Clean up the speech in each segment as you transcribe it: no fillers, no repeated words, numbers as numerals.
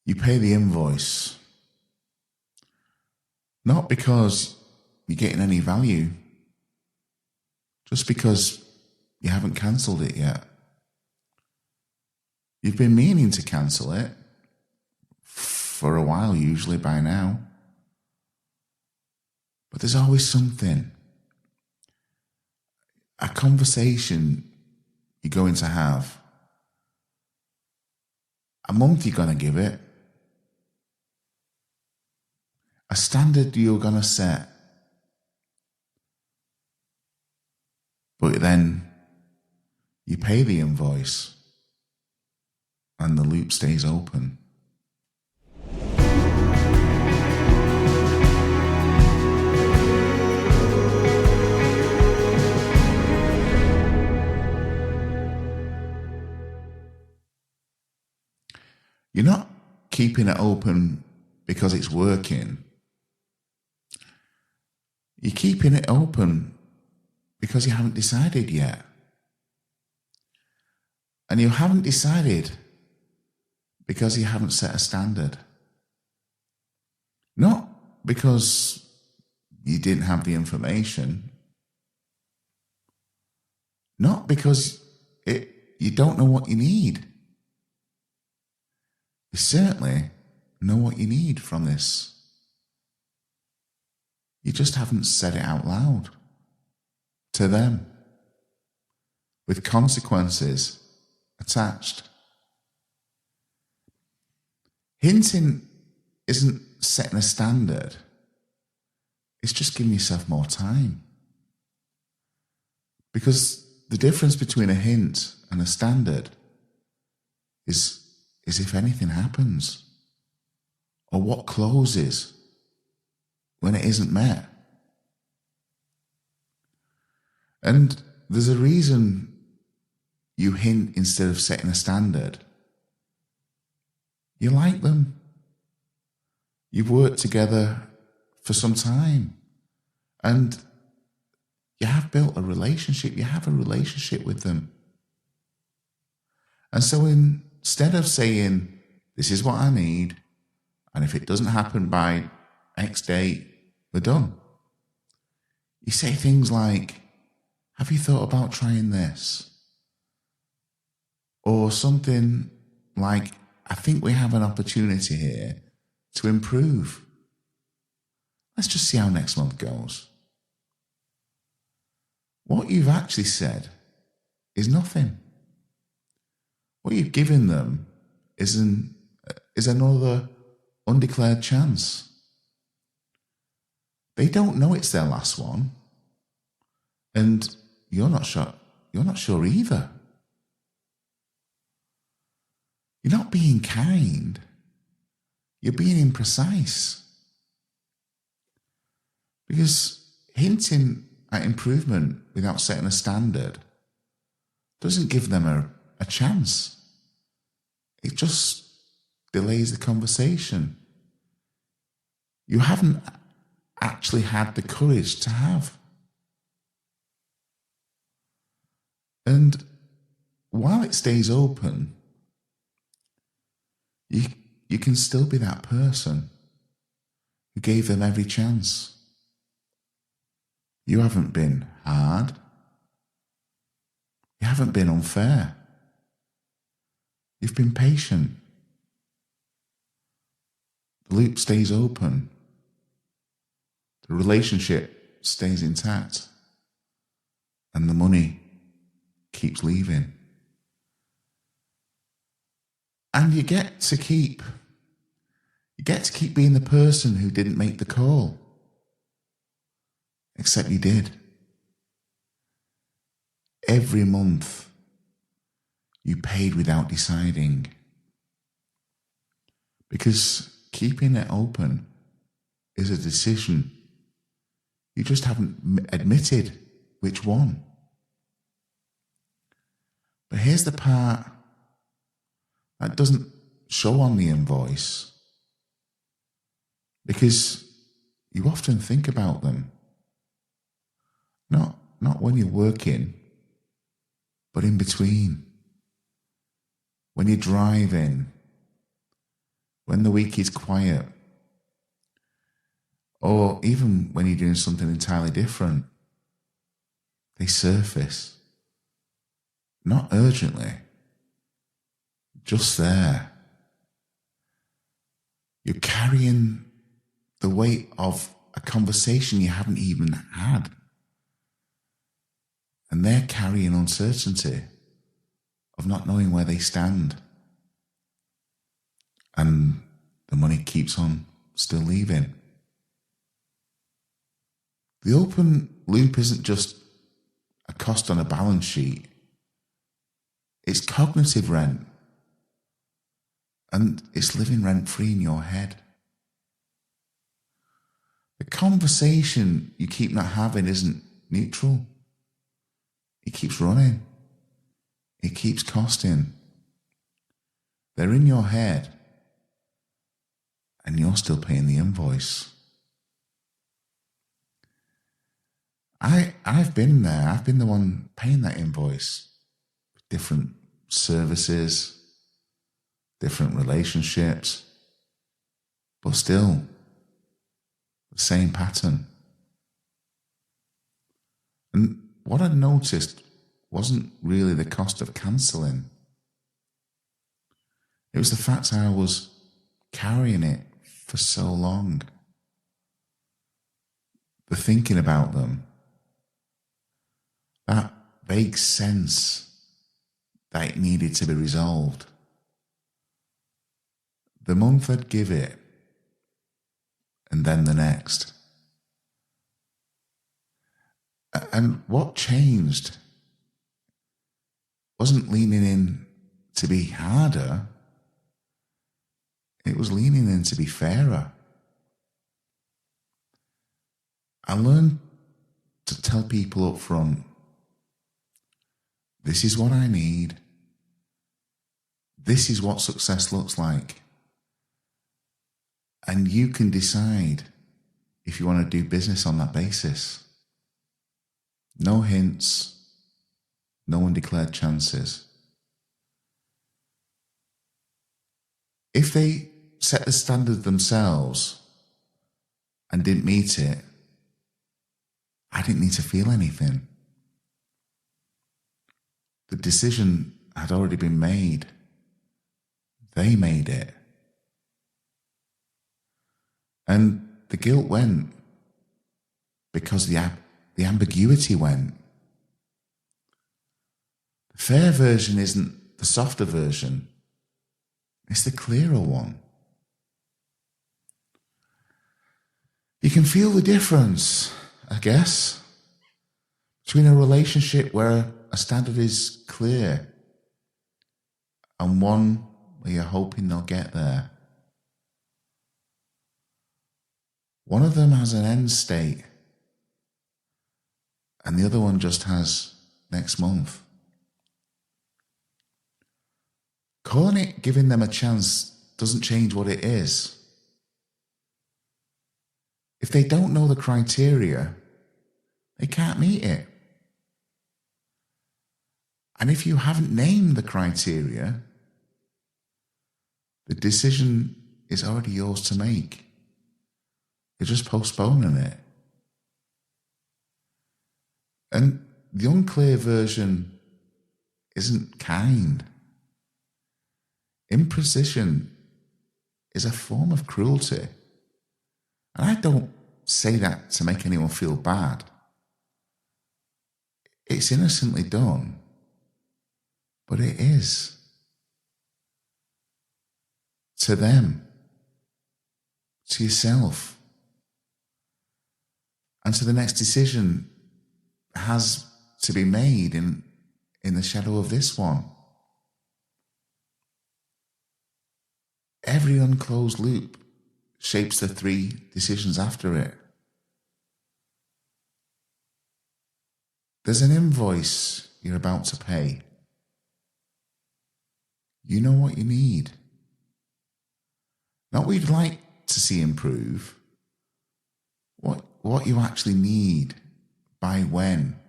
You pay the invoice, not because you're getting any value, just because you haven't cancelled it yet. You've been meaning to cancel it for a while, usually by now. But there's always something. A conversation you're going to have. A month you're going to give it. A standard you're going to set. But then you pay the invoice and the loop stays open. You're not keeping it open because it's working. You're keeping it open because you haven't decided yet. And you haven't decided because you haven't set a standard. Not because you didn't have the information. Not because you don't know what you need. You certainly know what you need from this. You just haven't said it out loud to them with consequences attached. Hinting isn't setting a standard. It's just giving yourself more time. Because the difference between a hint and a standard is if anything happens, or what closes when it isn't met. And there's a reason you hint instead of setting a standard. You like them. You've worked together for some time, and you have built a relationship. You have a relationship with them. And so instead of saying, this is what I need, and if it doesn't happen by X date, we're done, you say things like, have you thought about trying this? Or something like, I think we have an opportunity here to improve. Let's just see how next month goes. What you've actually said is nothing. What you've given them is another undeclared chance. They don't know it's their last one, and you're not sure either. You're not being kind. You're being imprecise. Because hinting at improvement without setting a standard doesn't give them a chance. It just delays the conversation. You haven't actually had the courage to have. And while it stays open, you can still be that person who gave them every chance. You haven't been hard. You haven't been unfair. You've been patient. The loop stays open. The relationship stays intact. And the money keeps leaving. And you get to keep being the person who didn't make the call. Except you did. Every month, you paid without deciding. Because keeping it open is a decision. You just haven't admitted which one. But here's the part that doesn't show on the invoice. Because you often think about them. Not when you're working, but in between. When you're driving, when the week is quiet, or even when you're doing something entirely different, they surface. Not urgently, just there. You're carrying the weight of a conversation you haven't even had. And they're carrying uncertainty of not knowing where they stand. And the money keeps on still leaving. The open loop isn't just a cost on a balance sheet. It's cognitive rent. And it's living rent-free in your head. The conversation you keep not having isn't neutral. It keeps running. It keeps costing. They're in your head. And you're still paying the invoice. I've been there. I've been the one paying that invoice. Different services, different relationships, but still the same pattern. And what I noticed wasn't really the cost of cancelling. It was the fact I was carrying it for so long. The thinking about them, that vague sense that it needed to be resolved. The month I'd give it, and then the next. And what changed wasn't leaning in to be harder, it was leaning in to be fairer. I learned to tell people up front, this is what I need. This is what success looks like. And you can decide if you want to do business on that basis. No hints, no undeclared chances. If they set the standard themselves and didn't meet it, I didn't need to feel anything. The decision had already been made. They made it. And the guilt went because the ambiguity went. The fair version isn't the softer version. It's the clearer one. You can feel the difference, I guess, between a relationship where a standard is clear and one where you're hoping they'll get there. One of them has an end state and the other one just has next month. Calling it giving them a chance doesn't change what it is. If they don't know the criteria, they can't meet it. And if you haven't named the criteria, the decision is already yours to make. You're just postponing it. And the unclear version isn't kind. Imprecision is a form of cruelty. And I don't say that to make anyone feel bad. It's innocently done, but it is. To them, to yourself, and to the next decision has to be made in the shadow of this one. Every unclosed loop shapes the 3 decisions after it. There's an invoice you're about to pay. You know what you need. Not what you'd like to see improve. What you actually need, by when,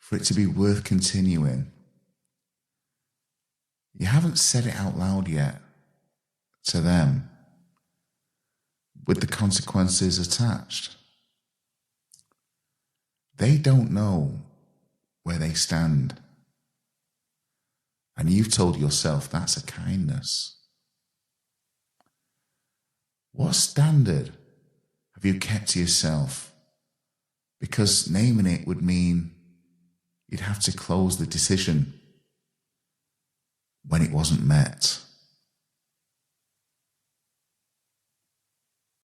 for it to be worth continuing. You haven't said it out loud yet to them with the consequences attached. They don't know where they stand. And you've told yourself that's a kindness. What standard have you kept to yourself? Because naming it would mean you'd have to close the decision when it wasn't met.